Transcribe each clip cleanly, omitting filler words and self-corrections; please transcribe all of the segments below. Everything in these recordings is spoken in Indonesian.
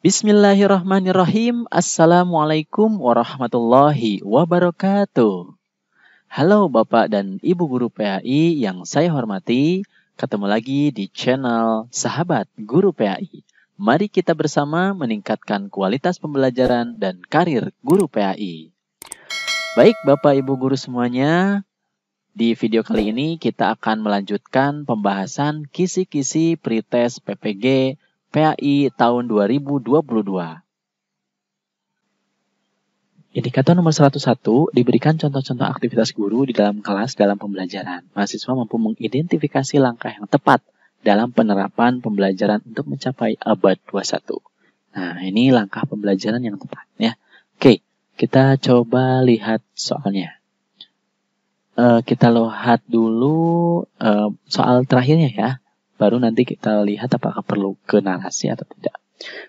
Bismillahirrahmanirrahim. Assalamualaikum warahmatullahi wabarakatuh. Halo Bapak dan Ibu Guru PAI yang saya hormati. Ketemu lagi di channel Sahabat Guru PAI. Mari kita bersama meningkatkan kualitas pembelajaran dan karir guru PAI. Baik Bapak Ibu Guru semuanya, di video kali ini kita akan melanjutkan pembahasan kisi-kisi pretest PPG PAI tahun 2022. Indikator nomor 101 diberikan contoh-contoh aktivitas guru di dalam kelas dalam pembelajaran. Mahasiswa mampu mengidentifikasi langkah yang tepat dalam penerapan pembelajaran untuk mencapai abad 21. Nah, ini langkah pembelajaran yang tepat ya. Oke, kita coba lihat soalnya. Kita lihat dulu soal terakhirnya ya. Baru nanti kita lihat apakah perlu ke narasi atau tidak.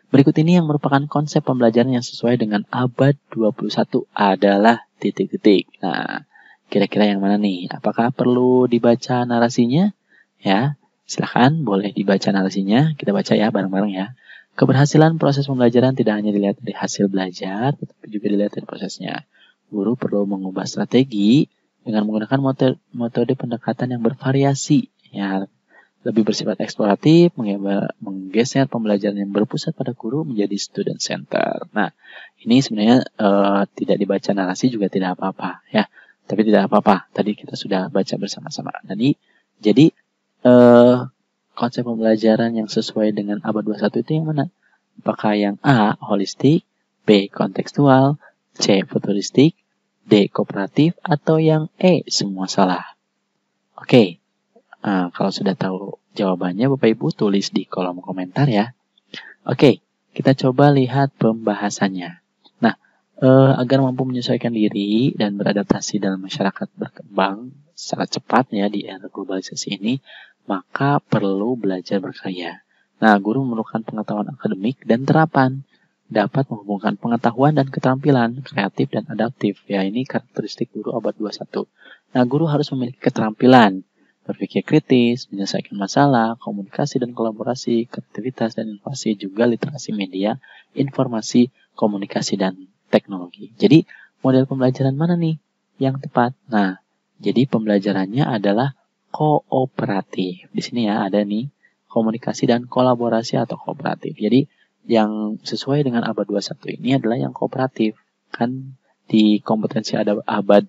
Berikut ini yang merupakan konsep pembelajaran yang sesuai dengan abad 21 adalah titik-titik. Nah, kira-kira yang mana nih? Apakah perlu dibaca narasinya? Ya, silakan boleh dibaca narasinya. Kita baca ya bareng-bareng ya. Keberhasilan proses pembelajaran tidak hanya dilihat dari hasil belajar, tetapi juga dilihat dari prosesnya. Guru perlu mengubah strategi dengan menggunakan metode pendekatan yang bervariasi. Ya, lebih bersifat eksploratif, menggeser pembelajaran yang berpusat pada guru menjadi student center. Nah, ini sebenarnya tidak dibaca narasi juga tidak apa-apa ya. Tapi tidak apa-apa, tadi kita sudah baca bersama-sama. Jadi konsep pembelajaran yang sesuai dengan abad 21 itu yang mana? Apakah yang A, holistik, B, kontekstual, C, futuristik, D, kooperatif, atau yang E, semua salah? Oke. Nah, kalau sudah tahu jawabannya, Bapak Ibu tulis di kolom komentar ya. Oke, kita coba lihat pembahasannya. Nah, agar mampu menyesuaikan diri dan beradaptasi dalam masyarakat berkembang secara cepat ya di era globalisasi ini, maka perlu belajar berkarya. Nah, guru memerlukan pengetahuan akademik dan terapan, dapat menghubungkan pengetahuan dan keterampilan kreatif dan adaptif. Ya, ini karakteristik guru abad 21. Nah, guru harus memiliki keterampilan berpikir kritis, menyelesaikan masalah, komunikasi dan kolaborasi, kreativitas dan inovasi, juga literasi media, informasi, komunikasi, dan teknologi. Jadi, model pembelajaran mana nih yang tepat? Nah, jadi pembelajarannya adalah kooperatif. Di sini ya ada nih, komunikasi dan kolaborasi atau kooperatif. Jadi, yang sesuai dengan abad 21 ini adalah yang kooperatif. Kan di kompetensi abad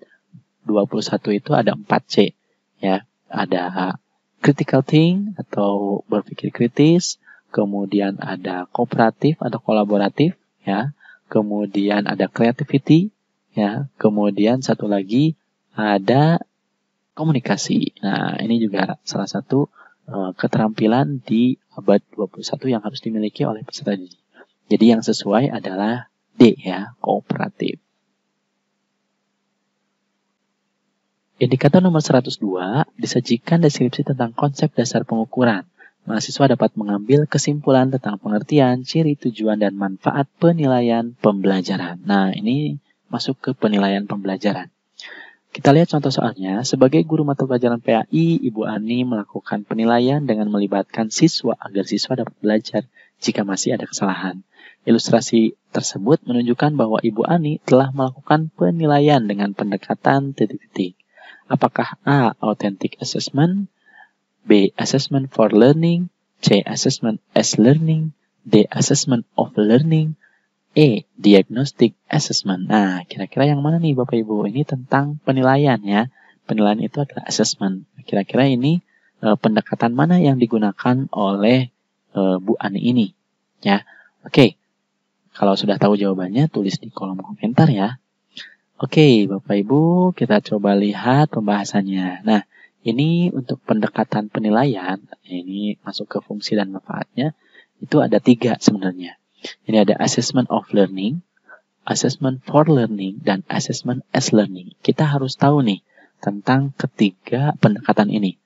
21 itu ada 4C ya. Ada critical thinking atau berpikir kritis, kemudian ada kooperatif atau kolaboratif ya, kemudian ada creativity ya, kemudian satu lagi ada komunikasi. Nah, ini juga salah satu keterampilan di abad 21 yang harus dimiliki oleh peserta didik. Jadi yang sesuai adalah D ya, kooperatif. Indikator nomor 102 disajikan deskripsi tentang konsep dasar pengukuran. Mahasiswa dapat mengambil kesimpulan tentang pengertian, ciri, tujuan, dan manfaat penilaian pembelajaran. Nah, ini masuk ke penilaian pembelajaran. Kita lihat contoh soalnya. Sebagai guru mata pelajaran PAI, Ibu Ani melakukan penilaian dengan melibatkan siswa agar siswa dapat belajar jika masih ada kesalahan. Ilustrasi tersebut menunjukkan bahwa Ibu Ani telah melakukan penilaian dengan pendekatan titik-titik. Apakah A. Authentic Assessment, B. Assessment for Learning, C. Assessment as Learning, D. Assessment of Learning, E. Diagnostic Assessment. Nah, kira-kira yang mana nih Bapak Ibu? Ini tentang penilaian ya. Penilaian itu adalah assessment. Kira-kira ini pendekatan mana yang digunakan oleh Bu Ani ini? Ya, oke. Kalau sudah tahu jawabannya, tulis di kolom komentar ya. Oke, Bapak Ibu, kita coba lihat pembahasannya. Nah, ini untuk pendekatan penilaian, ini masuk ke fungsi dan manfaatnya, itu ada 3 sebenarnya. Ini ada assessment of learning, assessment for learning, dan assessment as learning. Kita harus tahu nih tentang ketiga pendekatan ini.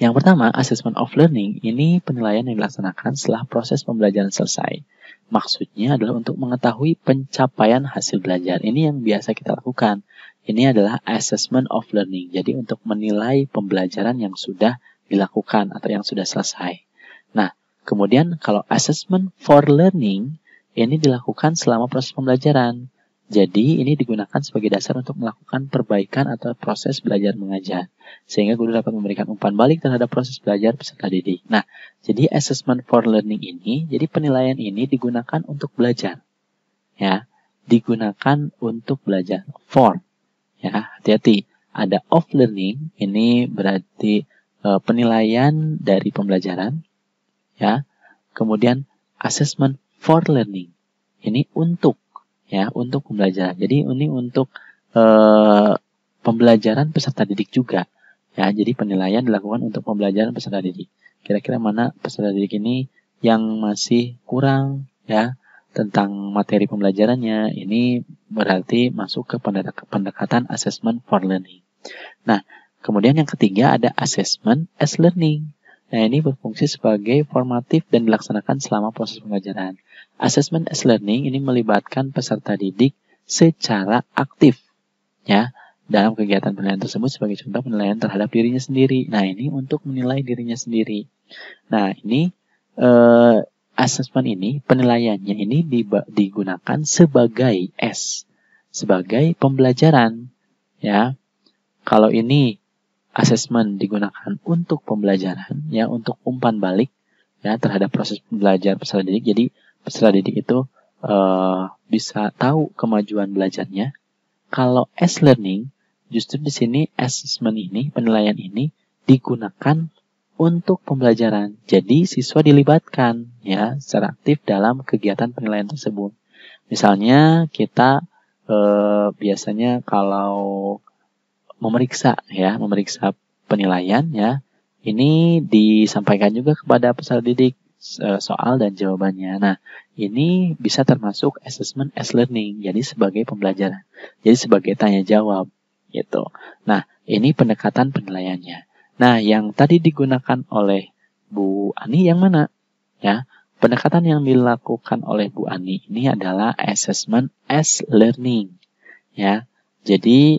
Yang pertama, assessment of learning, ini penilaian yang dilaksanakan setelah proses pembelajaran selesai. Maksudnya adalah untuk mengetahui pencapaian hasil belajar. Ini yang biasa kita lakukan. Ini adalah assessment of learning. Jadi untuk menilai pembelajaran yang sudah dilakukan atau yang sudah selesai. Nah, Kemudian kalau assessment for learning, ini dilakukan selama proses pembelajaran. Jadi ini digunakan sebagai dasar untuk melakukan perbaikan atau proses belajar mengajar. Sehingga guru dapat memberikan umpan balik terhadap proses belajar peserta didik. Nah, jadi assessment for learning ini, jadi penilaian ini digunakan untuk belajar. Ya, digunakan untuk belajar. For, ya, hati-hati. Ada of learning, ini berarti penilaian dari pembelajaran. Ya, kemudian assessment for learning, ini untuk, ya, untuk pembelajaran. Jadi ini untuk pembelajaran peserta didik juga. Ya, jadi penilaian dilakukan untuk pembelajaran peserta didik. Kira-kira mana peserta didik ini yang masih kurang, ya, tentang materi pembelajarannya, ini berarti masuk ke pendekatan assessment for learning. Nah, kemudian yang ketiga ada assessment as learning. Nah, ini berfungsi sebagai formatif dan dilaksanakan selama proses pembelajaran. Assessment as learning ini melibatkan peserta didik secara aktif, ya, dalam kegiatan penilaian tersebut sebagai contoh penilaian terhadap dirinya sendiri. Nah, ini untuk menilai dirinya sendiri. Nah, ini assessment ini, penilaiannya ini digunakan sebagai sebagai pembelajaran, ya. Kalau ini assessment digunakan untuk pembelajaran, ya, untuk umpan balik, ya, terhadap proses belajar peserta didik. Jadi peserta didik itu bisa tahu kemajuan belajarnya. Kalau as learning, justru di sini assessment ini, penilaian ini digunakan untuk pembelajaran. Jadi siswa dilibatkan, ya, secara aktif dalam kegiatan penilaian tersebut. Misalnya kita biasanya kalau memeriksa, ya, memeriksa penilaian, ya, ini disampaikan juga kepada peserta didik soal dan jawabannya. Nah, ini bisa termasuk assessment as learning, jadi sebagai pembelajaran, jadi sebagai tanya jawab, gitu. Nah, ini pendekatan penilaiannya. Nah, yang tadi digunakan oleh Bu Ani yang mana? Ya, pendekatan yang dilakukan oleh Bu Ani ini adalah assessment as learning, ya. Jadi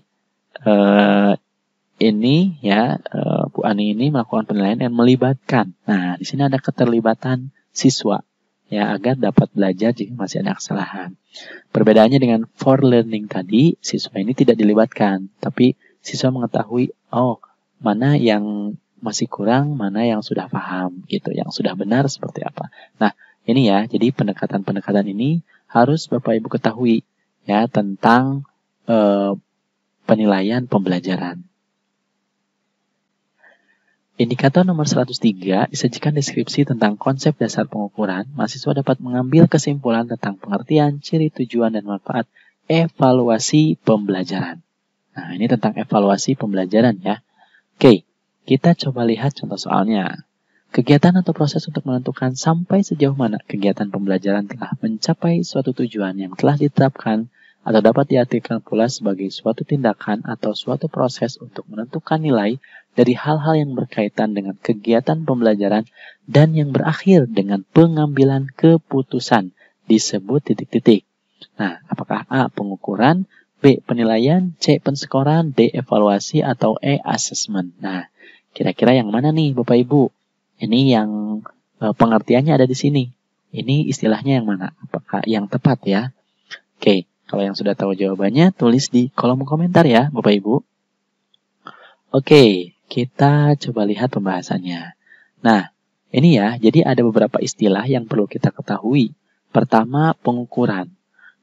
ini, ya, Bu Ani ini melakukan penilaian yang melibatkan. Nah, di sini ada keterlibatan siswa, ya, agar dapat belajar jika masih ada kesalahan. Perbedaannya dengan for learning tadi, siswa ini tidak dilibatkan, tapi siswa mengetahui, oh, mana yang masih kurang, mana yang sudah paham, gitu, yang sudah benar seperti apa. Nah, ini, ya, jadi pendekatan-pendekatan ini harus Bapak Ibu ketahui, ya, tentang penilaian pembelajaran. Indikator nomor 103 disajikan deskripsi tentang konsep dasar pengukuran. Mahasiswa dapat mengambil kesimpulan tentang pengertian, ciri, tujuan, dan manfaat evaluasi pembelajaran. Nah, ini tentang evaluasi pembelajaran, ya. Oke, kita coba lihat contoh soalnya. Kegiatan atau proses untuk menentukan sampai sejauh mana kegiatan pembelajaran telah mencapai suatu tujuan yang telah ditetapkan atau dapat diartikan pula sebagai suatu tindakan atau suatu proses untuk menentukan nilai dari hal-hal yang berkaitan dengan kegiatan pembelajaran dan yang berakhir dengan pengambilan keputusan disebut titik-titik. Nah, apakah A. pengukuran, B. penilaian, C. penskoran, D. evaluasi, atau E. assessment? Nah, kira-kira yang mana nih Bapak Ibu? Ini yang pengertiannya ada di sini. Ini istilahnya yang mana? Apakah yang tepat, ya? Oke. Kalau yang sudah tahu jawabannya, tulis di kolom komentar, ya, Bapak Ibu. Oke, kita coba lihat pembahasannya. Nah, ini, ya, jadi ada beberapa istilah yang perlu kita ketahui. Pertama, pengukuran.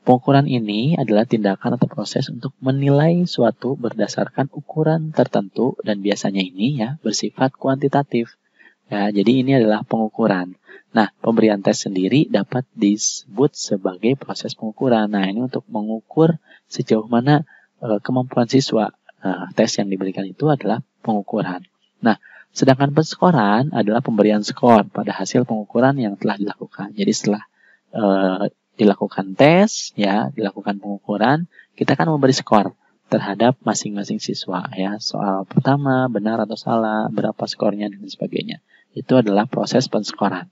Pengukuran ini adalah tindakan atau proses untuk menilai suatu berdasarkan ukuran tertentu dan biasanya ini, ya, bersifat kuantitatif. Ya, jadi ini adalah pengukuran. Nah, pemberian tes sendiri dapat disebut sebagai proses pengukuran. Nah, ini untuk mengukur sejauh mana kemampuan siswa. Tes yang diberikan itu adalah pengukuran. Nah, sedangkan penskoran adalah pemberian skor pada hasil pengukuran yang telah dilakukan. Jadi setelah dilakukan tes, ya, dilakukan pengukuran, kita akan memberi skor terhadap masing-masing siswa, ya. Soal pertama, benar atau salah, berapa skornya, dan sebagainya. Itu adalah proses penskoran.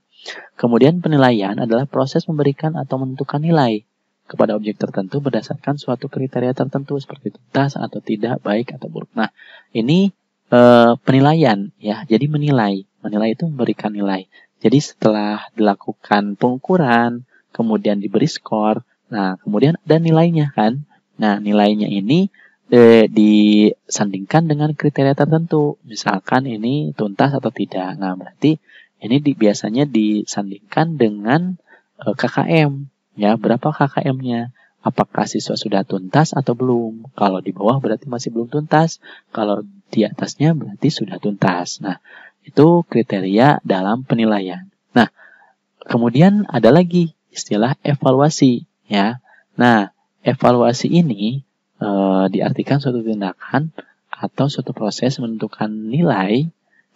Kemudian penilaian adalah proses memberikan atau menentukan nilai kepada objek tertentu berdasarkan suatu kriteria tertentu seperti tuntas atau tidak, baik atau buruk. Nah, ini penilaian, ya. Jadi menilai itu memberikan nilai. Jadi setelah dilakukan pengukuran, kemudian diberi skor, nah kemudian ada nilainya kan. Nah nilainya ini disandingkan dengan kriteria tertentu. Misalkan ini tuntas atau tidak. Nah berarti ini biasanya disandingkan dengan KKM. Ya, berapa KKM-nya? Apakah siswa sudah tuntas atau belum? Kalau di bawah berarti masih belum tuntas. Kalau di atasnya berarti sudah tuntas. Nah, itu kriteria dalam penilaian. Nah, kemudian ada lagi istilah evaluasi. Ya, nah evaluasi ini diartikan suatu tindakan atau suatu proses menentukan nilai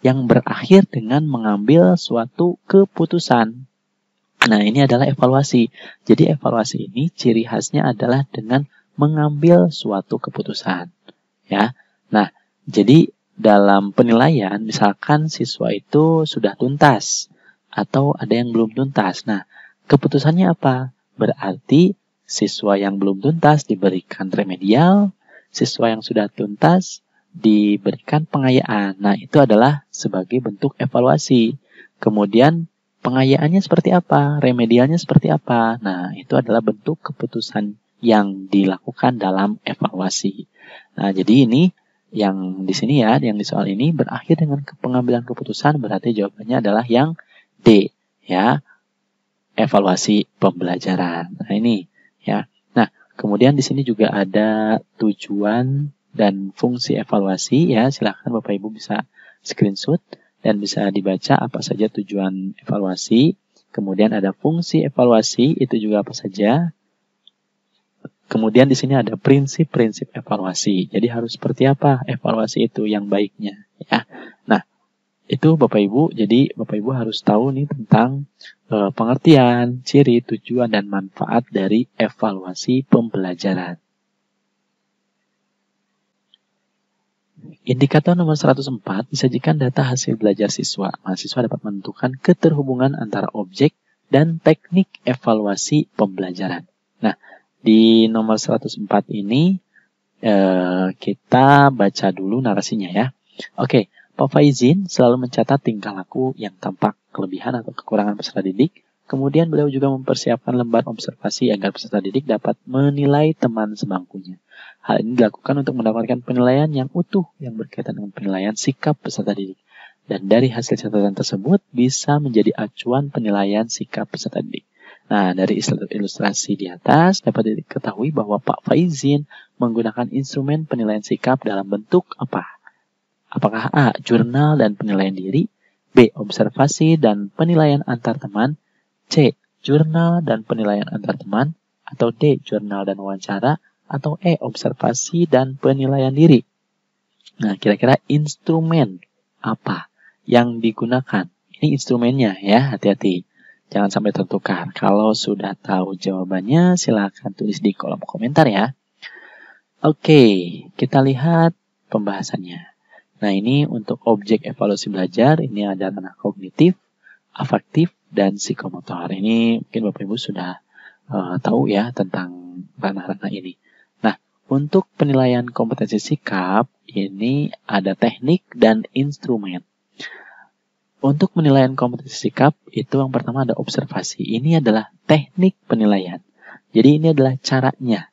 yang berakhir dengan mengambil suatu keputusan. Nah, ini adalah evaluasi. Jadi, evaluasi ini ciri khasnya adalah dengan mengambil suatu keputusan. Ya. Nah, jadi dalam penilaian, misalkan siswa itu sudah tuntas atau ada yang belum tuntas. Nah, keputusannya apa? Berarti siswa yang belum tuntas diberikan remedial, siswa yang sudah tuntas diberikan pengayaan. Nah, itu adalah sebagai bentuk evaluasi. Kemudian pengayaannya seperti apa? Remedialnya seperti apa? Nah, itu adalah bentuk keputusan yang dilakukan dalam evaluasi. Nah, jadi ini yang di sini ya, yang di soal ini berakhir dengan pengambilan keputusan, berarti jawabannya adalah yang D, ya. Evaluasi pembelajaran. Nah, ini ya. Nah, kemudian di sini juga ada tujuan dan fungsi evaluasi ya. Silakan Bapak Ibu bisa screenshot dan bisa dibaca apa saja tujuan evaluasi. Kemudian ada fungsi evaluasi, itu juga apa saja. Kemudian di sini ada prinsip-prinsip evaluasi. Jadi harus seperti apa evaluasi itu yang baiknya, ya. Nah, itu Bapak Ibu. Jadi Bapak Ibu harus tahu nih tentang pengertian, ciri, tujuan, dan manfaat dari evaluasi pembelajaran. Indikator nomor 104 disajikan data hasil belajar siswa. Mahasiswa dapat menentukan keterhubungan antara objek dan teknik evaluasi pembelajaran. Nah, di nomor 104 ini kita baca dulu narasinya ya. Oke, Pak Faizin selalu mencatat tingkah laku yang tampak kelebihan atau kekurangan peserta didik. Kemudian beliau juga mempersiapkan lembar observasi agar peserta didik dapat menilai teman sebangkunya. Hal ini dilakukan untuk mendapatkan penilaian yang utuh yang berkaitan dengan penilaian sikap peserta didik. Dan dari hasil catatan tersebut bisa menjadi acuan penilaian sikap peserta didik. Nah, dari ilustrasi di atas dapat diketahui bahwa Pak Faizin menggunakan instrumen penilaian sikap dalam bentuk apa? Apakah A. Jurnal dan penilaian diri, B. Observasi dan penilaian antar teman, C. Jurnal dan penilaian antar teman, atau D. Jurnal dan wawancara, atau E. Observasi dan penilaian diri. Nah, kira-kira instrumen apa yang digunakan? Ini instrumennya ya, hati-hati. Jangan sampai tertukar. Kalau sudah tahu jawabannya, silakan tulis di kolom komentar ya. Oke, kita lihat pembahasannya. Nah, ini untuk objek evaluasi belajar, ini ada ranah kognitif, afektif, dan psikomotor. Ini mungkin Bapak Ibu sudah tahu ya tentang ranah-ranah ini. Nah, untuk penilaian kompetensi sikap, ini ada teknik dan instrumen. Untuk penilaian kompetensi sikap, itu yang pertama ada observasi. Ini adalah teknik penilaian. Jadi ini adalah caranya.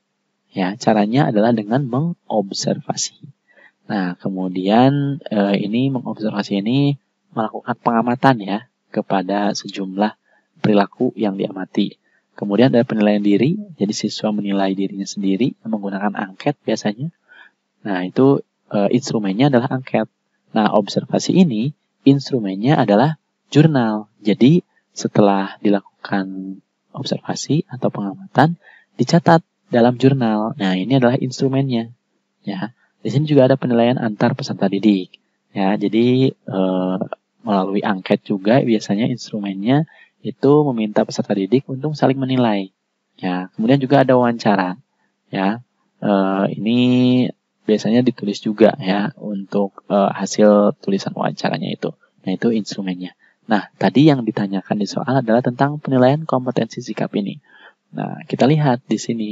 Ya, caranya adalah dengan mengobservasi. Nah, kemudian ini mengobservasi ini melakukan pengamatan ya kepada sejumlah perilaku yang diamati. Kemudian ada penilaian diri, jadi siswa menilai dirinya sendiri menggunakan angket biasanya. Nah, itu instrumennya adalah angket. Nah, observasi ini instrumennya adalah jurnal. Jadi, setelah dilakukan observasi atau pengamatan, dicatat dalam jurnal. Nah, ini adalah instrumennya. Ya, di sini juga ada penilaian antar peserta didik. Ya, jadi melalui angket juga biasanya instrumennya itu meminta peserta didik untuk saling menilai. Ya, kemudian juga ada wawancara. Ya, ini biasanya ditulis juga ya untuk hasil tulisan wawancaranya itu. Nah, itu instrumennya. Nah, tadi yang ditanyakan di soal adalah tentang penilaian kompetensi sikap ini. Nah, kita lihat di sini.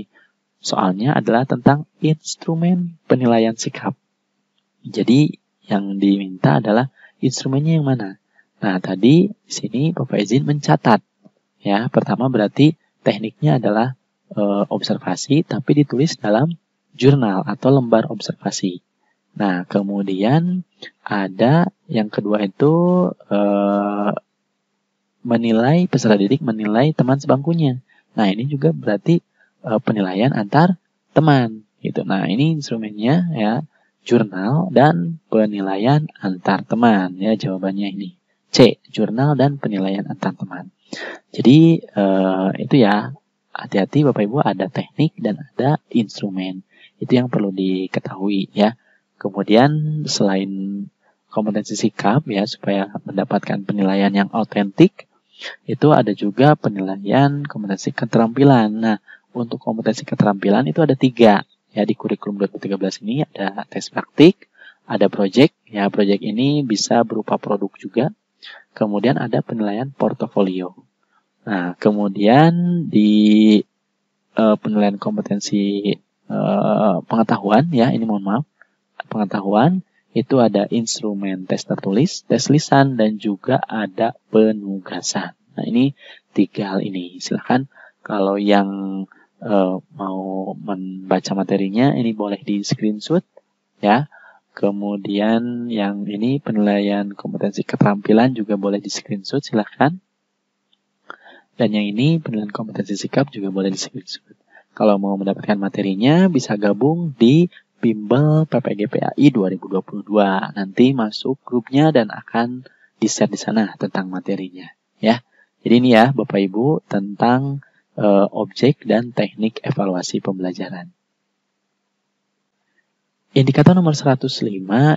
Soalnya adalah tentang instrumen penilaian sikap. Jadi, yang diminta adalah instrumennya yang mana? Nah, tadi di sini Bapak izin mencatat. Ya, pertama berarti tekniknya adalah observasi, tapi ditulis dalam jurnal atau lembar observasi. Nah, kemudian ada yang kedua itu menilai, peserta didik menilai teman sebangkunya. Nah, ini juga berarti penilaian antar teman gitu. Nah, ini instrumennya ya, jurnal dan penilaian antar teman ya, jawabannya ini. C, jurnal dan penilaian antar teman. Jadi itu ya, hati-hati Bapak Ibu, ada teknik dan ada instrumen. Itu yang perlu diketahui ya. Kemudian selain kompetensi sikap ya, supaya mendapatkan penilaian yang autentik, itu ada juga penilaian kompetensi keterampilan. Nah, untuk kompetensi keterampilan itu ada 3 ya, di kurikulum 2013 ini ada tes praktik, ada project ya, project ini bisa berupa produk juga. Kemudian ada penilaian portofolio. Nah, kemudian di penilaian kompetensi pengetahuan ya, ini mohon maaf, pengetahuan itu ada instrumen tes tertulis, tes lisan, dan juga ada penugasan. Nah, ini 3 hal ini. Silahkan kalau yang mau membaca materinya, ini boleh di screenshot ya. Kemudian yang ini penilaian kompetensi keterampilan juga boleh di screenshot, silahkan. Dan yang ini penilaian kompetensi sikap juga boleh di screenshot. Kalau mau mendapatkan materinya bisa gabung di Bimbel PPGPAI 2022. Nanti masuk grupnya dan akan di-share di sana tentang materinya ya. Jadi ini ya Bapak Ibu tentang objek dan teknik evaluasi pembelajaran. Indikator nomor 105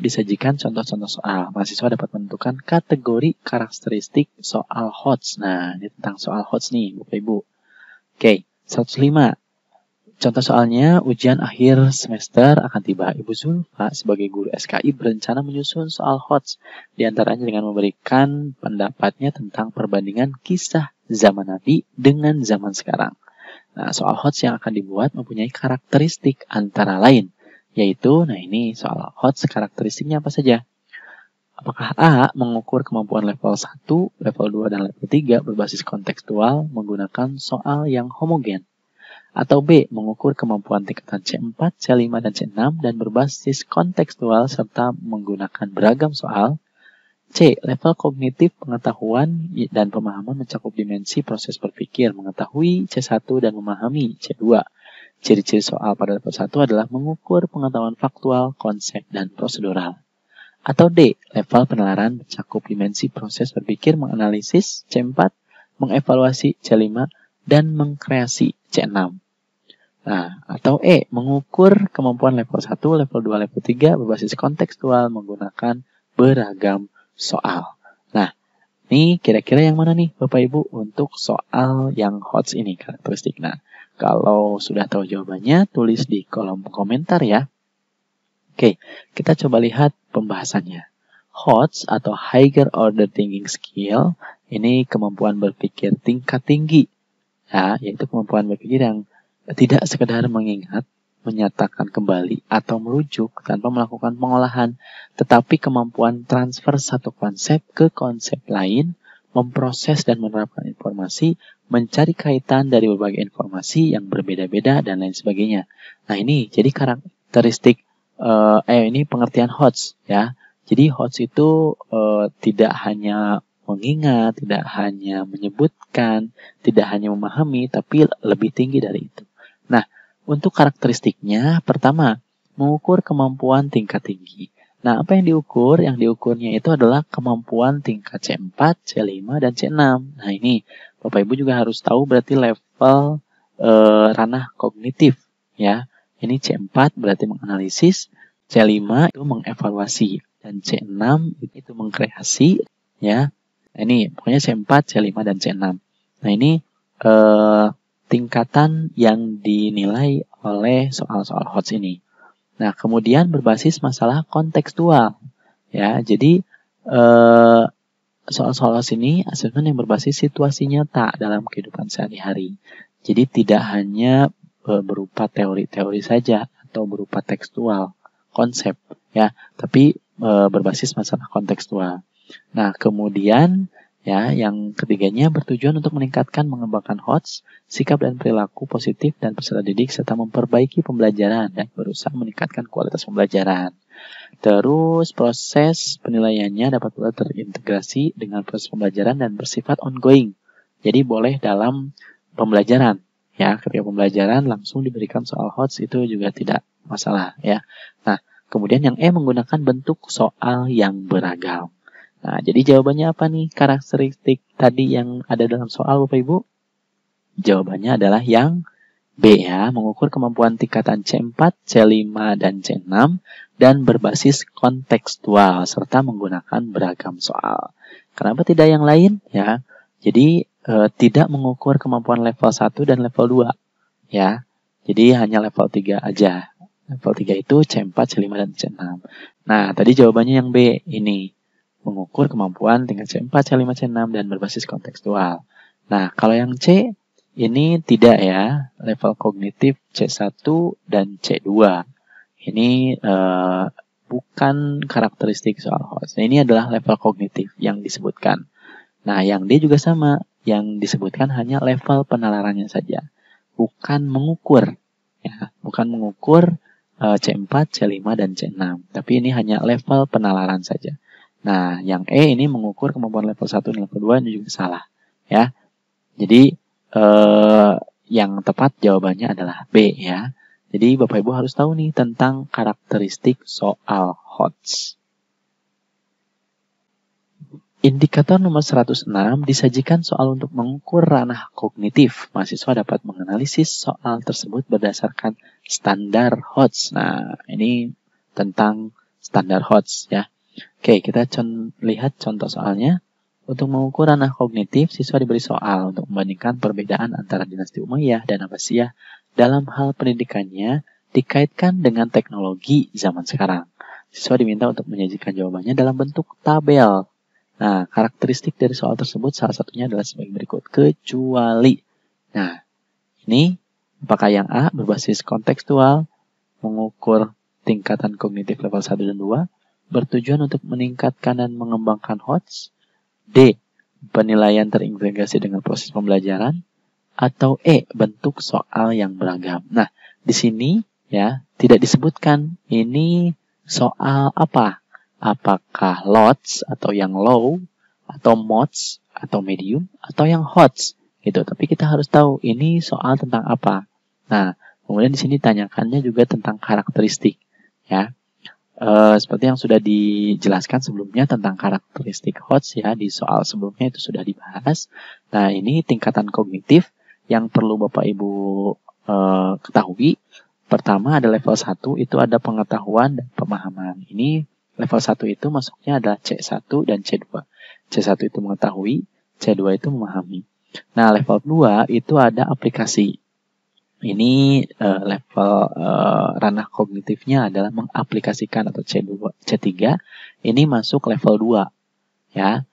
disajikan contoh-contoh soal. Mahasiswa dapat menentukan kategori karakteristik soal HOTS. Nah, ini tentang soal HOTS nih, Bapak Ibu. Oke, 105. Contoh soalnya, ujian akhir semester akan tiba. Ibu Zulfa sebagai guru SKI berencana menyusun soal HOTS. Di antaranya dengan memberikan pendapatnya tentang perbandingan kisah zaman Nabi dengan zaman sekarang. Nah, soal HOTS yang akan dibuat mempunyai karakteristik antara lain. Yaitu, nah ini soal HOTS karakteristiknya apa saja? Apakah A, mengukur kemampuan level 1, level 2, dan level 3 berbasis kontekstual menggunakan soal yang homogen? Atau B, mengukur kemampuan tingkatan C4, C5, dan C6 dan berbasis kontekstual serta menggunakan beragam soal? C, level kognitif pengetahuan dan pemahaman mencakup dimensi proses berpikir, mengetahui C1 dan memahami C2. Ciri-ciri soal pada level 1 adalah mengukur pengetahuan faktual, konsep, dan prosedural. Atau D, level penalaran mencakup dimensi proses berpikir, menganalisis C4, mengevaluasi C5, dan mengkreasi C6. Nah, atau E, mengukur kemampuan level 1, level 2, level 3 berbasis kontekstual menggunakan beragam soal. Nah, ini kira-kira yang mana nih Bapak Ibu untuk soal yang HOTS ini karakteristik. Nah, kalau sudah tahu jawabannya, tulis di kolom komentar ya. Oke, kita coba lihat pembahasannya. HOTS atau Higher Order Thinking Skill, ini kemampuan berpikir tingkat tinggi. Ya, yaitu kemampuan berpikir yang tidak sekedar mengingat, menyatakan kembali, atau merujuk tanpa melakukan pengolahan, tetapi kemampuan transfer satu konsep ke konsep lain, memproses dan menerapkan informasi, mencari kaitan dari berbagai informasi yang berbeda-beda, dan lain sebagainya. Nah, ini jadi karakteristik, ini pengertian HOTS ya. Jadi HOTS itu tidak hanya mengingat, tidak hanya menyebutkan, tidak hanya memahami, tapi lebih tinggi dari itu. Nah, untuk karakteristiknya, pertama, mengukur kemampuan tingkat tinggi. Nah, apa yang diukur? Yang diukurnya itu adalah kemampuan tingkat C4, C5, dan C6. Nah, ini Bapak Ibu juga harus tahu berarti level ranah kognitif. Ya, ini C4 berarti menganalisis, C5 itu mengevaluasi, dan C6 itu mengkreasi. Ya, nah, ini pokoknya C4, C5, dan C6. Nah, ini tingkatan yang dinilai oleh soal-soal HOTS ini. Nah, kemudian berbasis masalah kontekstual. Ya, jadi soal-soal HOTS ini asesmen yang berbasis situasi nyata dalam kehidupan sehari-hari. Jadi tidak hanya berupa teori-teori saja atau berupa tekstual, konsep, ya, tapi berbasis masalah kontekstual. Nah, kemudian ya, yang ketiganya bertujuan untuk meningkatkan mengembangkan HOTS, sikap dan perilaku positif dan peserta didik serta memperbaiki pembelajaran dan berusaha meningkatkan kualitas pembelajaran. Terus proses penilaiannya dapat pula terintegrasi dengan proses pembelajaran dan bersifat ongoing. Jadi boleh dalam pembelajaran ya, ketika pembelajaran langsung diberikan soal HOTS itu juga tidak masalah ya. Nah, kemudian yang E menggunakan bentuk soal yang beragam. Nah, jadi jawabannya apa nih? Karakteristik tadi yang ada dalam soal Bapak Ibu? Jawabannya adalah yang B ya, mengukur kemampuan tingkatan C4, C5, dan C6 dan berbasis kontekstual serta menggunakan beragam soal. Kenapa tidak yang lain? Ya, jadi tidak mengukur kemampuan level 1 dan level 2 ya. Jadi hanya level 3 aja. Level 3 itu C4, C5, dan C6. Nah, tadi jawabannya yang B ini. Mengukur kemampuan tingkat C4, C5, C6 dan berbasis kontekstual. Nah, kalau yang C ini tidak ya, level kognitif C1 dan C2. Ini bukan karakteristik soal HOTS. Nah, ini adalah level kognitif yang disebutkan. Nah, yang D juga sama, yang disebutkan hanya level penalarannya saja, bukan mengukur. Ya, bukan mengukur C4, C5, dan C6. Tapi ini hanya level penalaran saja. Nah, yang E ini mengukur kemampuan level 1 dan level 2 ini juga salah. Ya. Jadi, yang tepat jawabannya adalah B ya. Jadi, Bapak Ibu harus tahu nih tentang karakteristik soal HOTS. Indikator nomor 106 disajikan soal untuk mengukur ranah kognitif. Mahasiswa dapat menganalisis soal tersebut berdasarkan standar HOTS. Nah, ini tentang standar HOTS ya. Oke, kita lihat contoh soalnya. Untuk mengukur ranah kognitif, siswa diberi soal untuk membandingkan perbedaan antara dinasti Umayyah dan Abbasiyah dalam hal pendidikannya dikaitkan dengan teknologi zaman sekarang. Siswa diminta untuk menyajikan jawabannya dalam bentuk tabel. Nah, karakteristik dari soal tersebut salah satunya adalah sebagai berikut. Kecuali. Nah, ini apakah yang A berbasis kontekstual, mengukur tingkatan kognitif level 1 dan 2, bertujuan untuk meningkatkan dan mengembangkan HOTS, D. Penilaian terintegrasi dengan proses pembelajaran, atau E. Bentuk soal yang beragam. Nah, di sini ya tidak disebutkan ini soal apa. Apakah LOTS atau yang low, atau MOTS atau medium, atau yang HOTS gitu. Tapi kita harus tahu ini soal tentang apa. Nah, kemudian di sini tanyakannya juga tentang karakteristik ya. Seperti yang sudah dijelaskan sebelumnya tentang karakteristik HOTS ya, di soal sebelumnya itu sudah dibahas. Nah, ini tingkatan kognitif yang perlu Bapak Ibu ketahui. Pertama ada level 1, itu ada pengetahuan dan pemahaman. Ini level 1 itu masuknya adalah C1 dan C2. C1 itu mengetahui, C2 itu memahami. Nah, level 2 itu ada aplikasi. Ini level ranah kognitifnya adalah mengaplikasikan atau C2, C3 ini masuk level 2 ya.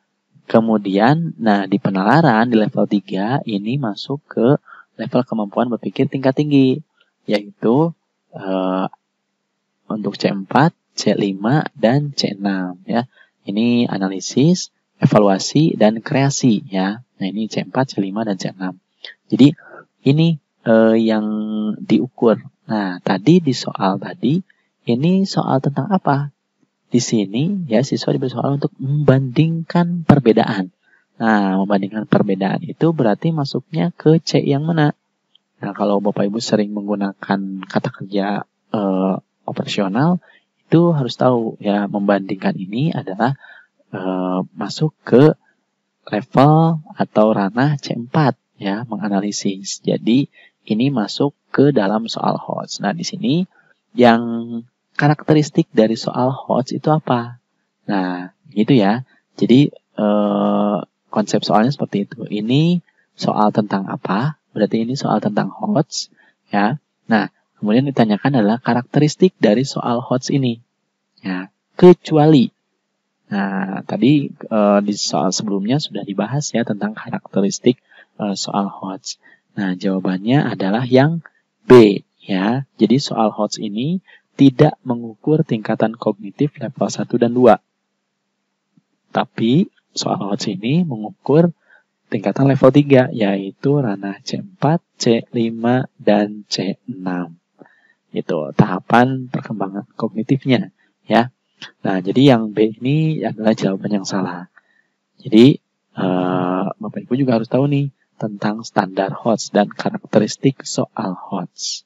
Kemudian nah di penalaran di level 3 ini masuk ke level kemampuan berpikir tingkat tinggi, yaitu untuk C4, C5 dan C6 ya. Ini analisis, evaluasi dan kreasi ya. Nah, ini C4, C5 dan C6. Jadi ini yang diukur. Nah, tadi di soal tadi, ini soal tentang apa? Di sini, ya siswa diberi soal untuk membandingkan perbedaan. Nah, membandingkan perbedaan itu berarti masuknya ke C yang mana? Nah, kalau Bapak Ibu sering menggunakan kata kerja operasional, itu harus tahu ya, membandingkan ini adalah masuk ke level atau ranah C4 ya, menganalisis. Jadi, ini masuk ke dalam soal HOTS. Nah, di sini yang karakteristik dari soal HOTS itu apa? Nah, gitu ya. Jadi, konsep soalnya seperti itu. Ini soal tentang apa? Berarti ini soal tentang HOTS. Ya. Nah, kemudian ditanyakan adalah karakteristik dari soal HOTS ini. Ya, kecuali. Nah, tadi di soal sebelumnya sudah dibahas ya tentang karakteristik soal HOTS. Nah, jawabannya adalah yang B ya. Jadi soal HOTS ini tidak mengukur tingkatan kognitif level 1 dan 2. Tapi soal HOTS ini mengukur tingkatan level 3, yaitu ranah C4, C5, dan C6. Itu tahapan perkembangan kognitifnya, ya. Nah, jadi yang B ini adalah jawaban yang salah. Jadi, Bapak Ibu juga harus tahu nih tentang standar HOTS dan karakteristik soal HOTS.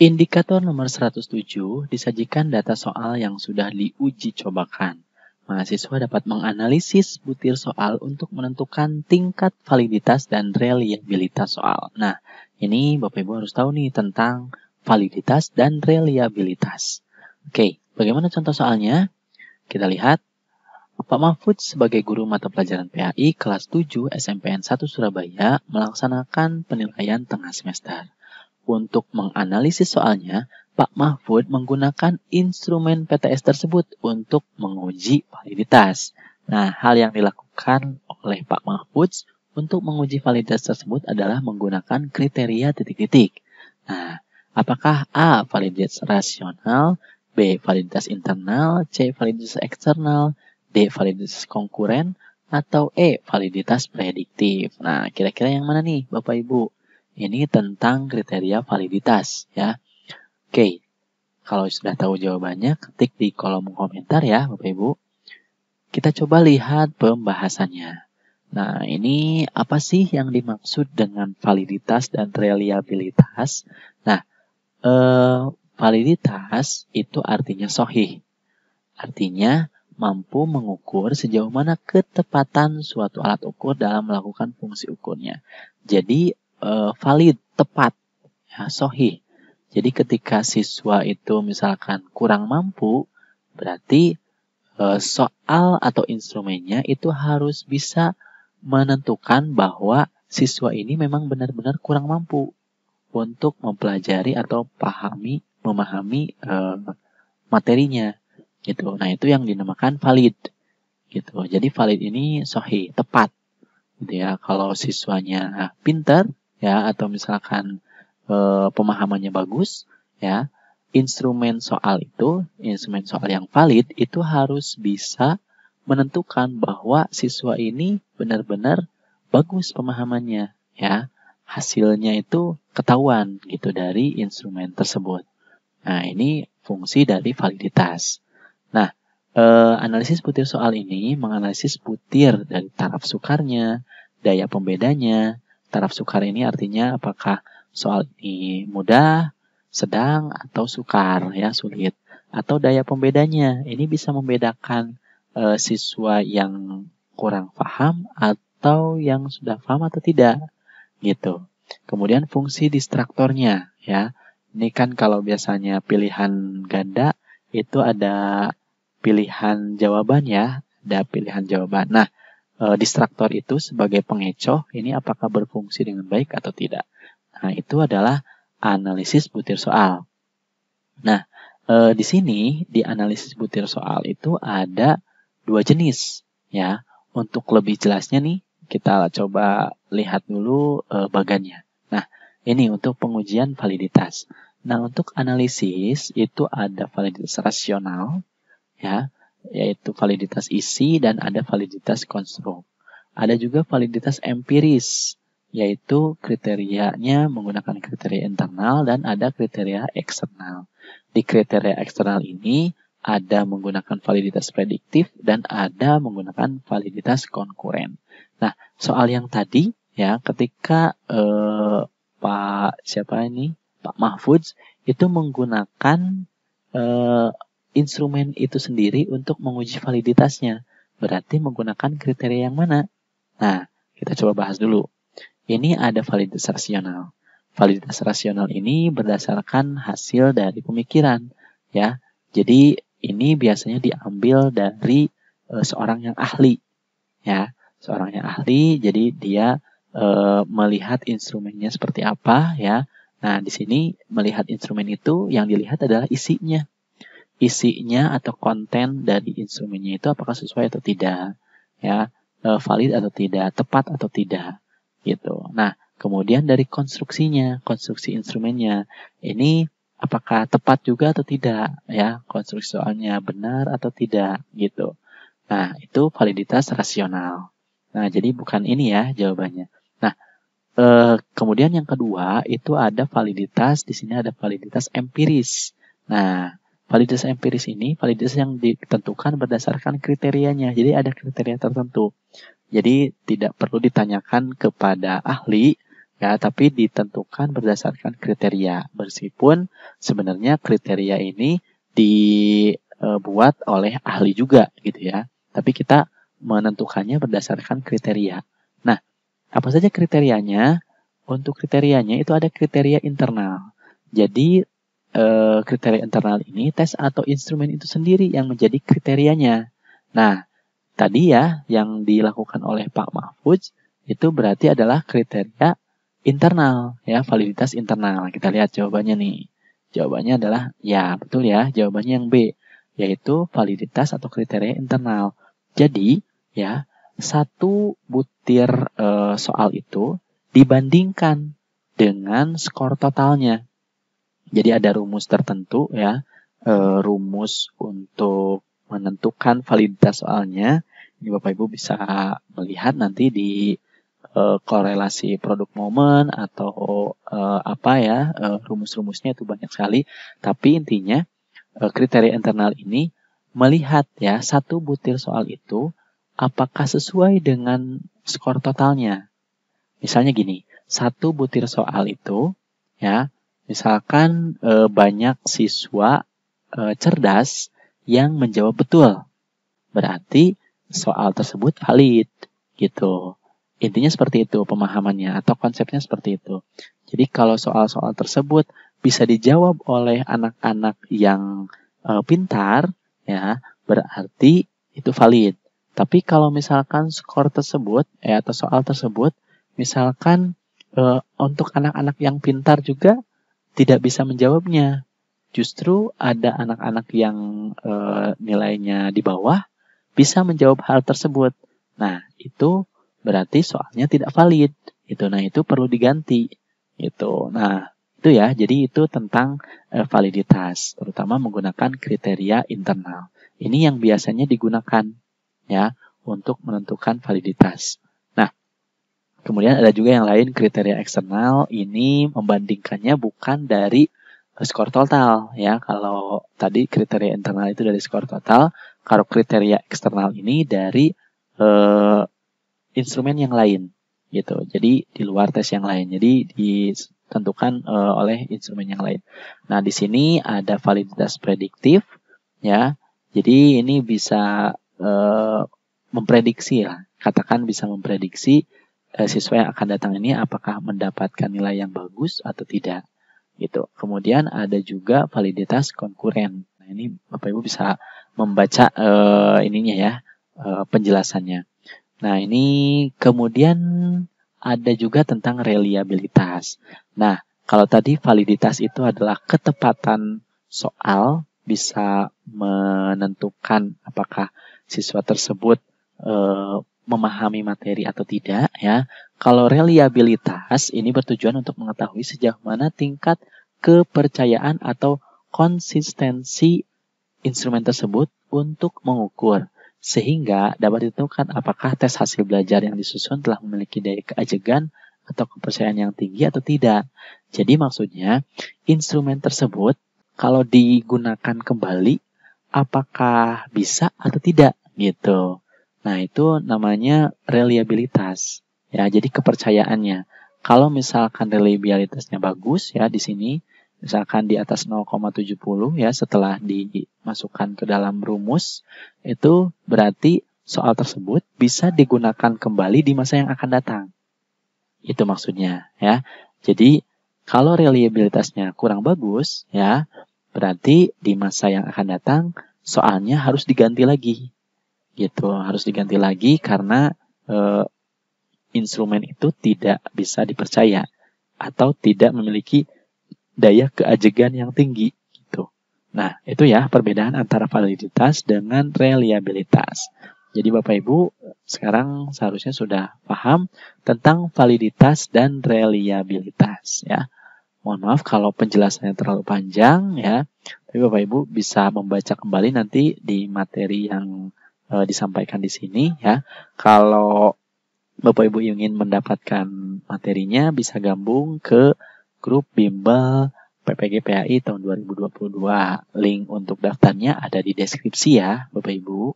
Indikator nomor 107 disajikan data soal yang sudah diuji cobakan. Mahasiswa dapat menganalisis butir soal untuk menentukan tingkat validitas dan reliabilitas soal. Nah, ini Bapak Ibu harus tahu nih tentang validitas dan reliabilitas. Oke, bagaimana contoh soalnya? Kita lihat. Pak Mahfud sebagai guru mata pelajaran PAI kelas 7 SMPN 1 Surabaya melaksanakan penilaian tengah semester. Untuk menganalisis soalnya, Pak Mahfud menggunakan instrumen PTS tersebut untuk menguji validitas. Nah, hal yang dilakukan oleh Pak Mahfud untuk menguji validitas tersebut adalah menggunakan kriteria titik-titik. Nah, apakah A. Validitas rasional, B. Validitas internal, C. Validitas eksternal, D. Validitas konkuren, atau E. Validitas prediktif. Nah, kira-kira yang mana nih Bapak Ibu? Ini tentang kriteria validitas, ya. Oke, kalau sudah tahu jawabannya, ketik di kolom komentar ya Bapak Ibu. Kita coba lihat pembahasannya. Nah, ini apa sih yang dimaksud dengan validitas dan reliabilitas? Nah, validitas itu artinya sahih. Artinya mampu mengukur sejauh mana ketepatan suatu alat ukur dalam melakukan fungsi ukurnya. Jadi valid, tepat, ya, sahih. Jadi ketika siswa itu misalkan kurang mampu, berarti soal atau instrumennya itu harus bisa menentukan bahwa siswa ini memang benar-benar kurang mampu untuk mempelajari atau memahami materinya. Gitu. Nah, itu yang dinamakan valid. Gitu. Jadi valid ini sahih, tepat. Gitu ya. Kalau siswanya pintar ya atau misalkan pemahamannya bagus ya, instrumen soal yang valid itu harus bisa menentukan bahwa siswa ini benar-benar bagus pemahamannya ya. Hasilnya itu ketahuan gitu dari instrumen tersebut. Nah, ini fungsi dari validitas. Nah, analisis butir soal ini menganalisis butir dari taraf sukarnya, daya pembedanya. Taraf sukar ini artinya apakah soal ini mudah, sedang, atau sukar, ya sulit. Atau daya pembedanya, ini bisa membedakan siswa yang kurang paham atau yang sudah paham atau tidak, gitu. Kemudian fungsi distraktornya, ya. Ini kan kalau biasanya pilihan ganda itu ada pilihan jawaban ya, ada pilihan jawaban. Nah, distraktor itu sebagai pengecoh, ini apakah berfungsi dengan baik atau tidak. Nah, itu adalah analisis butir soal. Nah, di sini di analisis butir soal itu ada 2 jenis ya. Untuk lebih jelasnya nih, kita coba lihat dulu bagannya. Nah, ini untuk pengujian validitas. Nah, untuk analisis itu ada validitas rasional ya, yaitu validitas isi dan ada validitas konstruk. Ada juga validitas empiris, yaitu kriterianya menggunakan kriteria internal dan ada kriteria eksternal. Di kriteria eksternal ini ada menggunakan validitas prediktif dan ada menggunakan validitas konkuren. Nah, soal yang tadi ya, ketika Pak Mahfud itu menggunakan instrumen itu sendiri untuk menguji validitasnya. Berarti menggunakan kriteria yang mana? Nah, kita coba bahas dulu. Ini ada validitas rasional. Validitas rasional ini berdasarkan hasil dari pemikiran, ya. Jadi ini biasanya diambil dari seorang yang ahli, ya. Seorang yang ahli, jadi dia melihat instrumennya seperti apa, ya. Nah, di sini melihat instrumen itu yang dilihat adalah isinya. Isinya atau konten dari instrumennya itu apakah sesuai atau tidak, ya, valid atau tidak, tepat atau tidak, gitu. Nah, kemudian dari konstruksi instrumennya, ini apakah tepat juga atau tidak, ya, konstruksi soalnya benar atau tidak, gitu. Nah, itu validitas rasional. Nah, jadi bukan ini ya jawabannya. Nah, kemudian yang kedua itu ada validitas, di sini ada validitas empiris. Nah, validitas empiris ini validitas yang ditentukan berdasarkan kriterianya. Jadi ada kriteria tertentu. Jadi tidak perlu ditanyakan kepada ahli, ya, tapi ditentukan berdasarkan kriteria. Meskipun sebenarnya kriteria ini dibuat oleh ahli juga, gitu ya. Tapi kita menentukannya berdasarkan kriteria. Nah, apa saja kriterianya? Untuk kriterianya itu ada kriteria internal. Jadi kriteria internal ini tes atau instrumen itu sendiri yang menjadi kriterianya. Nah, tadi ya yang dilakukan oleh Pak Mahfudz itu berarti adalah kriteria internal, ya, validitas internal. Kita lihat jawabannya nih. Jawabannya adalah ya, betul ya, jawabannya yang B, yaitu validitas atau kriteria internal. Jadi, ya, satu butir soal itu dibandingkan dengan skor totalnya. Jadi ada rumus tertentu, ya, rumus untuk menentukan validitas soalnya. Ini Bapak Ibu bisa melihat nanti di korelasi produk momen atau rumus-rumusnya itu banyak sekali. Tapi intinya kriteria internal ini melihat ya satu butir soal itu apakah sesuai dengan skor totalnya. Misalnya gini, satu butir soal itu ya, misalkan banyak siswa cerdas yang menjawab betul. Berarti soal tersebut valid gitu. Intinya seperti itu pemahamannya atau konsepnya seperti itu. Jadi kalau soal-soal tersebut bisa dijawab oleh anak-anak yang pintar, ya, berarti itu valid. Tapi kalau misalkan skor tersebut atau soal tersebut misalkan untuk anak-anak yang pintar juga tidak bisa menjawabnya. Justru ada anak-anak yang nilainya di bawah bisa menjawab hal tersebut. Nah, itu berarti soalnya tidak valid. Nah, itu perlu diganti. Nah, itu ya. Jadi itu tentang validitas, terutama menggunakan kriteria internal. Ini yang biasanya digunakan ya untuk menentukan validitas. Nah, kemudian ada juga yang lain kriteria eksternal. Ini membandingkannya bukan dari skor total ya. Kalau tadi kriteria internal itu dari skor total, kalau kriteria eksternal ini dari instrumen yang lain gitu. Jadi di luar tes yang lain. Jadi ditentukan oleh instrumen yang lain. Nah, di sini ada validitas prediktif ya. Jadi ini bisa memprediksi lah. Katakan bisa memprediksi siswa yang akan datang ini apakah mendapatkan nilai yang bagus atau tidak gitu. Kemudian ada juga validitas konkuren. Nah, ini Bapak Ibu bisa membaca ininya ya, penjelasannya. Nah, ini kemudian ada juga tentang reliabilitas. Nah, kalau tadi validitas itu adalah ketepatan soal, bisa menentukan apakah siswa tersebut memahami materi atau tidak ya. Kalau reliabilitas ini bertujuan untuk mengetahui sejauh mana tingkat kepercayaan atau konsistensi instrumen tersebut untuk mengukur, sehingga dapat ditentukan apakah tes hasil belajar yang disusun telah memiliki daya keajegan atau kepercayaan yang tinggi atau tidak. Jadi maksudnya instrumen tersebut kalau digunakan kembali apakah bisa atau tidak gitu. Nah, itu namanya reliabilitas ya. Jadi kepercayaannya. Kalau misalkan reliabilitasnya bagus ya di sini, misalkan di atas 0,70 ya setelah dimasukkan ke dalam rumus, itu berarti soal tersebut bisa digunakan kembali di masa yang akan datang. Itu maksudnya ya. Jadi kalau reliabilitasnya kurang bagus ya, berarti di masa yang akan datang soalnya harus diganti lagi. Gitu, harus diganti lagi karena instrumen itu tidak bisa dipercaya atau tidak memiliki daya keajegan yang tinggi gitu. Nah, itu ya perbedaan antara validitas dengan reliabilitas. Jadi Bapak Ibu sekarang seharusnya sudah paham tentang validitas dan reliabilitas ya. Mohon maaf kalau penjelasannya terlalu panjang ya, tapi Bapak Ibu bisa membaca kembali nanti di materi yang disampaikan di sini ya. Kalau Bapak Ibu ingin mendapatkan materinya bisa gabung ke grup Bimbel PPG PAI tahun 2022. Link untuk daftarnya ada di deskripsi ya Bapak Ibu.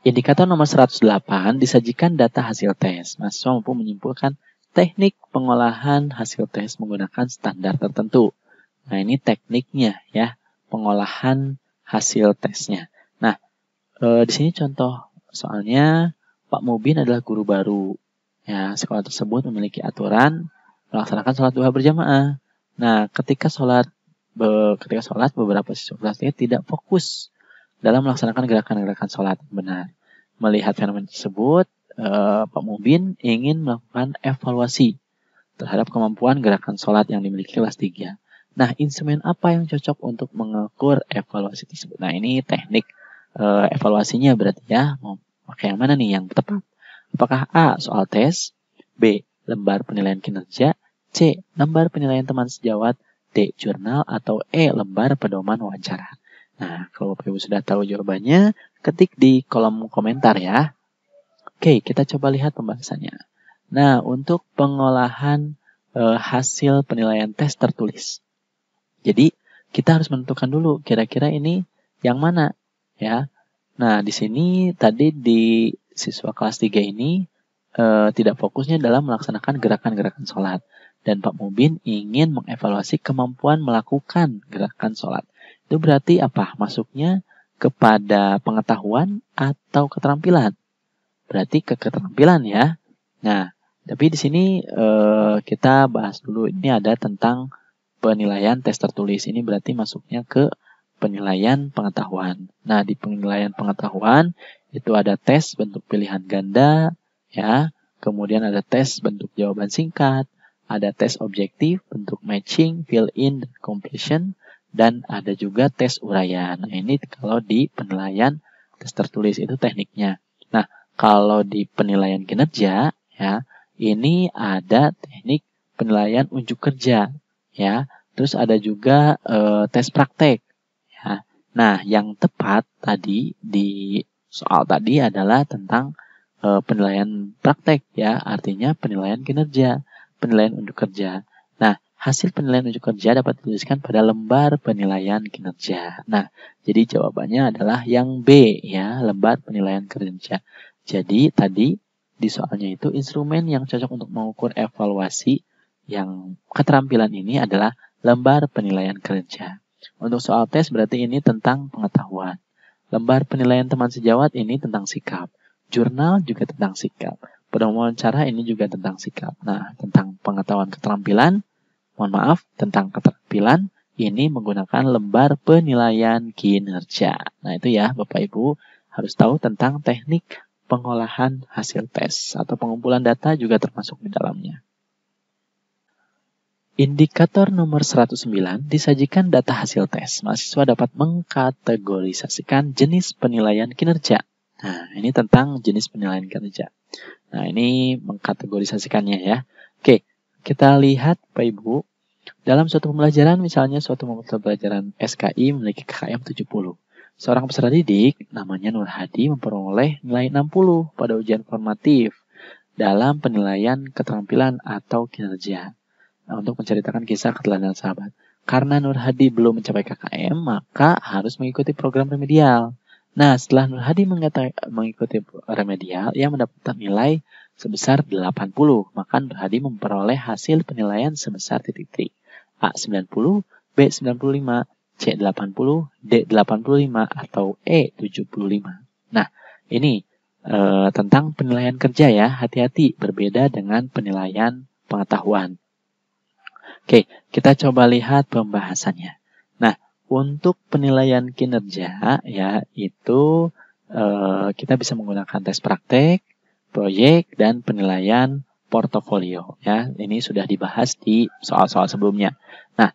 Indikator nomor 108 disajikan data hasil tes. Mahasiswa mampu menyimpulkan teknik pengolahan hasil tes menggunakan standar tertentu. Nah, ini tekniknya ya, pengolahan hasil tesnya. Nah, di sini contoh soalnya Pak Mubin adalah guru baru. Ya, sekolah tersebut memiliki aturan melaksanakan sholat duha berjamaah. Nah, ketika sholat beberapa siswa kelasnya tidak fokus dalam melaksanakan gerakan-gerakan sholat benar. Melihat fenomena tersebut, Pak Mubin ingin melakukan evaluasi terhadap kemampuan gerakan sholat yang dimiliki kelas 3. Nah, instrumen apa yang cocok untuk mengukur evaluasi tersebut? Nah, ini teknik evaluasinya berarti ya. Mau pakai yang mana nih yang tepat? Apakah A. Soal tes, B. Lembar penilaian kinerja, C. Lembar penilaian teman sejawat, D. Jurnal, atau E. Lembar pedoman wawancara. Nah, kalau Bapak Ibu sudah tahu jawabannya, ketik di kolom komentar ya. Oke, kita coba lihat pembahasannya. Nah, untuk pengolahan hasil penilaian tes tertulis. Jadi, kita harus menentukan dulu kira-kira ini yang mana ya. Nah, di sini tadi di siswa kelas 3 ini tidak fokusnya dalam melaksanakan gerakan-gerakan sholat. Dan Pak Mubin ingin mengevaluasi kemampuan melakukan gerakan sholat. Itu berarti apa? Masuknya kepada pengetahuan atau keterampilan? Berarti ke keterampilan ya. Nah, tapi di sini kita bahas dulu. Ini ada tentang penilaian tes tertulis. Ini berarti masuknya ke penilaian pengetahuan. Nah, di penilaian pengetahuan itu ada tes bentuk pilihan ganda, ya. Kemudian ada tes bentuk jawaban singkat, ada tes objektif bentuk matching, fill in, dan completion, dan ada juga tes uraian. Nah, ini kalau di penilaian tes tertulis itu tekniknya. Nah, kalau di penilaian kinerja, ya, ini ada teknik penilaian unjuk kerja, ya. Terus ada juga tes praktek. Ya. Nah, yang tepat tadi di soal tadi adalah tentang penilaian praktek, ya, artinya penilaian kinerja, penilaian unjuk kerja. Nah, hasil penilaian unjuk kerja dapat dituliskan pada lembar penilaian kinerja. Nah, jadi jawabannya adalah yang B, ya, lembar penilaian kinerja. Jadi tadi di soalnya itu instrumen yang cocok untuk mengukur evaluasi yang keterampilan ini adalah lembar penilaian kerja. Untuk soal tes berarti ini tentang pengetahuan. Lembar penilaian teman sejawat ini tentang sikap. Jurnal juga tentang sikap. Pedoman wawancara ini juga tentang sikap. Nah, tentang pengetahuan keterampilan, mohon maaf, tentang keterampilan ini menggunakan lembar penilaian kinerja. Nah, itu ya Bapak Ibu harus tahu tentang teknik pengolahan hasil tes atau pengumpulan data juga termasuk di dalamnya. Indikator nomor 109 disajikan data hasil tes. Mahasiswa dapat mengkategorisasikan jenis penilaian kinerja. Nah, ini tentang jenis penilaian kinerja. Nah, ini mengkategorisasikannya ya. Oke, kita lihat Bapak Ibu. Dalam suatu pembelajaran, misalnya suatu mata pelajaran SKI memiliki KKM 70. Seorang peserta didik, namanya Nur Hadi, memperoleh nilai 60 pada ujian formatif dalam penilaian keterampilan atau kinerja. Nah, untuk menceritakan kisah keteladanan sahabat. Karena Nur Hadi belum mencapai KKM, maka harus mengikuti program remedial. Nah, setelah Nur Hadi mengikuti remedial, ia mendapatkan nilai sebesar 80. Maka Nur Hadi memperoleh hasil penilaian sebesar titik-titik. A 90, B 95, C 80, D 85, atau E 75. Nah, ini tentang penilaian kerja ya. Hati-hati, berbeda dengan penilaian pengetahuan. Oke, kita coba lihat pembahasannya. Nah, untuk penilaian kinerja ya itu kita bisa menggunakan tes praktek, proyek, dan penilaian portofolio ya. Ini sudah dibahas di soal-soal sebelumnya. Nah,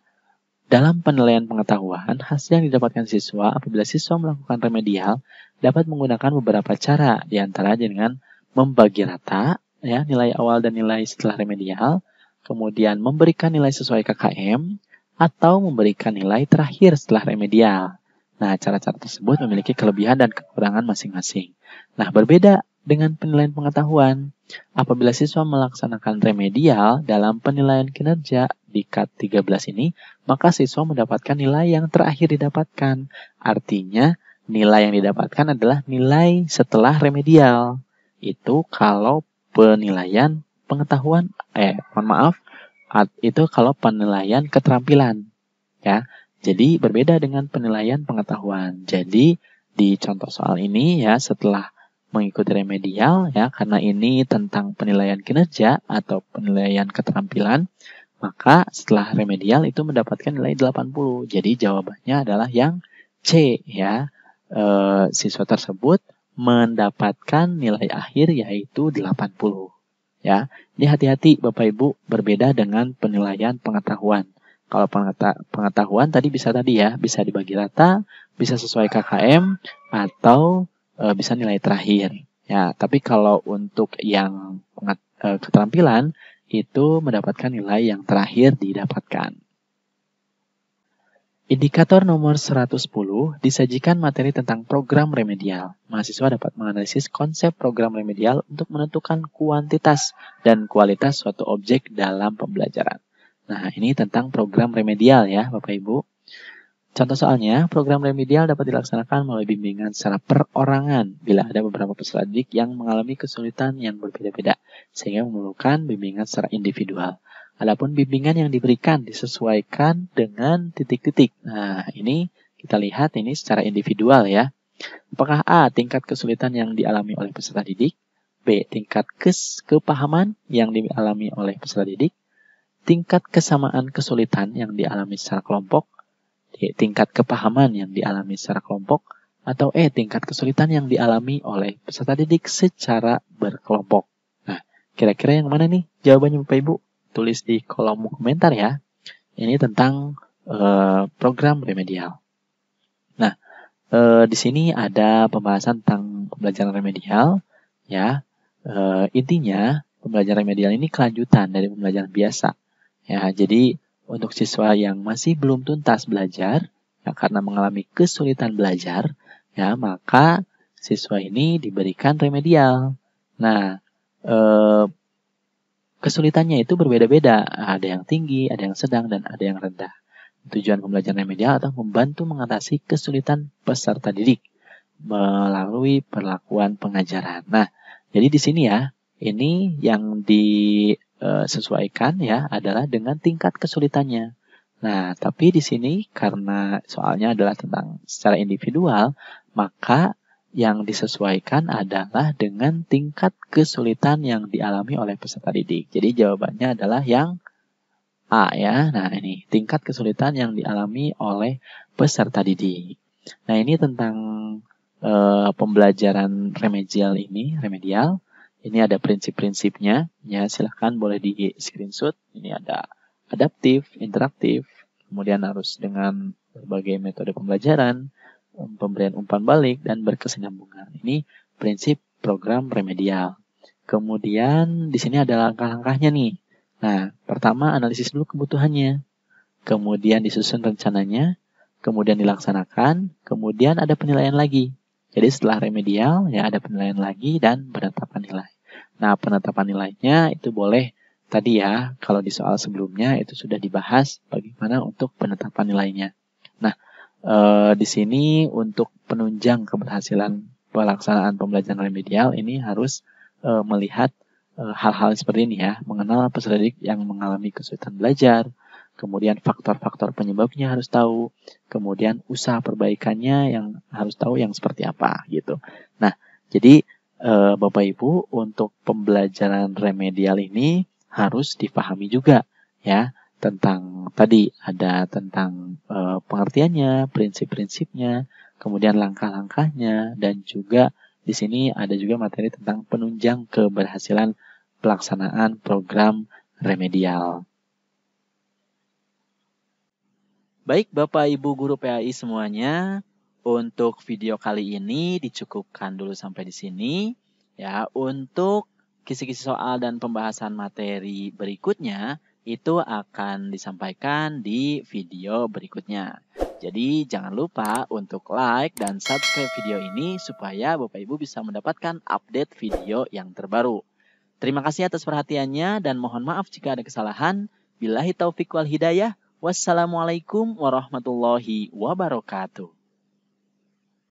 dalam penilaian pengetahuan, hasil yang didapatkan siswa apabila siswa melakukan remedial dapat menggunakan beberapa cara, di antara dengan membagi rata, ya, nilai awal dan nilai setelah remedial, kemudian memberikan nilai sesuai KKM, atau memberikan nilai terakhir setelah remedial. Nah, cara-cara tersebut memiliki kelebihan dan kekurangan masing-masing. Nah, berbeda dengan penilaian pengetahuan. Apabila siswa melaksanakan remedial dalam penilaian kinerja di KAT 13 ini, maka siswa mendapatkan nilai yang terakhir didapatkan. Artinya, nilai yang didapatkan adalah nilai setelah remedial. Itu kalau penilaian pengetahuan, itu kalau penilaian keterampilan. Ya, jadi berbeda dengan penilaian pengetahuan. Jadi di contoh soal ini ya, setelah mengikuti remedial ya, karena ini tentang penilaian kinerja atau penilaian keterampilan, maka setelah remedial itu mendapatkan nilai 80. Jadi jawabannya adalah yang C ya. Siswa tersebut mendapatkan nilai akhir yaitu 80. Ya, ini hati-hati Bapak Ibu, berbeda dengan penilaian pengetahuan. Kalau pengetahuan tadi bisa dibagi rata, bisa sesuai KKM, atau bisa nilai terakhir. Ya, tapi kalau untuk yang keterampilan itu mendapatkan nilai yang terakhir didapatkan. Indikator nomor 110 disajikan materi tentang program remedial. Mahasiswa dapat menganalisis konsep program remedial untuk menentukan kuantitas dan kualitas suatu objek dalam pembelajaran. Nah, ini tentang program remedial ya, Bapak Ibu. Contoh soalnya, program remedial dapat dilaksanakan melalui bimbingan secara perorangan bila ada beberapa peserta didik yang mengalami kesulitan yang berbeda-beda, sehingga memerlukan bimbingan secara individual. Adapun bimbingan yang diberikan disesuaikan dengan titik-titik. Nah, ini kita lihat ini secara individual ya. Apakah A, tingkat kesulitan yang dialami oleh peserta didik? B, tingkat kepahaman yang dialami oleh peserta didik? Tingkat kesamaan kesulitan yang dialami secara kelompok, D, tingkat kepahaman yang dialami secara kelompok, atau E, tingkat kesulitan yang dialami oleh peserta didik secara berkelompok. Nah, kira-kira yang mana nih jawabannya Bapak Ibu? Tulis di kolom komentar ya. Ini tentang program remedial. Nah, di sini ada pembahasan tentang pembelajaran remedial ya. Intinya pembelajaran remedial ini kelanjutan dari pembelajaran biasa. Ya, jadi untuk siswa yang masih belum tuntas belajar, ya, karena mengalami kesulitan belajar, ya, maka siswa ini diberikan remedial. Nah, kesulitannya itu berbeda-beda. Ada yang tinggi, ada yang sedang, dan ada yang rendah. Tujuan pembelajaran remedial adalah membantu mengatasi kesulitan peserta didik melalui perlakuan pengajaran. Nah, jadi di sini ya, ini yang disesuaikan ya adalah dengan tingkat kesulitannya. Nah, tapi di sini karena soalnya adalah tentang secara individual, maka yang disesuaikan adalah dengan tingkat kesulitan yang dialami oleh peserta didik. Jadi jawabannya adalah yang A ya. Nah, ini tingkat kesulitan yang dialami oleh peserta didik. Nah, ini tentang pembelajaran remedial ini, Ini ada prinsip-prinsipnya, ya silahkan boleh di screenshot. Ini ada adaptif, interaktif, kemudian harus dengan berbagai metode pembelajaran, pemberian umpan balik, dan berkesinambungan. Ini prinsip program remedial. Kemudian di sini ada langkah-langkahnya nih. Nah, pertama analisis dulu kebutuhannya, kemudian disusun rencananya, kemudian dilaksanakan, kemudian ada penilaian lagi. Jadi setelah remedial, ya ada penilaian lagi dan penetapan nilai. Nah, penetapan nilainya itu boleh tadi ya, kalau di soal sebelumnya itu sudah dibahas bagaimana untuk penetapan nilainya. Nah, di sini untuk penunjang keberhasilan pelaksanaan pembelajaran remedial ini harus melihat hal-hal seperti ini ya, mengenal peserta didik yang mengalami kesulitan belajar, kemudian faktor-faktor penyebabnya harus tahu, kemudian usaha perbaikannya yang harus tahu yang seperti apa gitu. Nah, jadi Bapak Ibu untuk pembelajaran remedial ini harus dipahami juga ya tentang tadi ada tentang pengertiannya, prinsip-prinsipnya, kemudian langkah-langkahnya, dan juga di sini ada juga materi tentang penunjang keberhasilan pelaksanaan program remedial. Baik Bapak Ibu Guru PAI semuanya, untuk video kali ini dicukupkan dulu sampai di sini. Ya, untuk kisi-kisi soal dan pembahasan materi berikutnya itu akan disampaikan di video berikutnya. Jadi jangan lupa untuk like dan subscribe video ini supaya Bapak Ibu bisa mendapatkan update video yang terbaru. Terima kasih atas perhatiannya dan mohon maaf jika ada kesalahan. Billahi taufiq wal hidayah. Wassalamualaikum warahmatullahi wabarakatuh.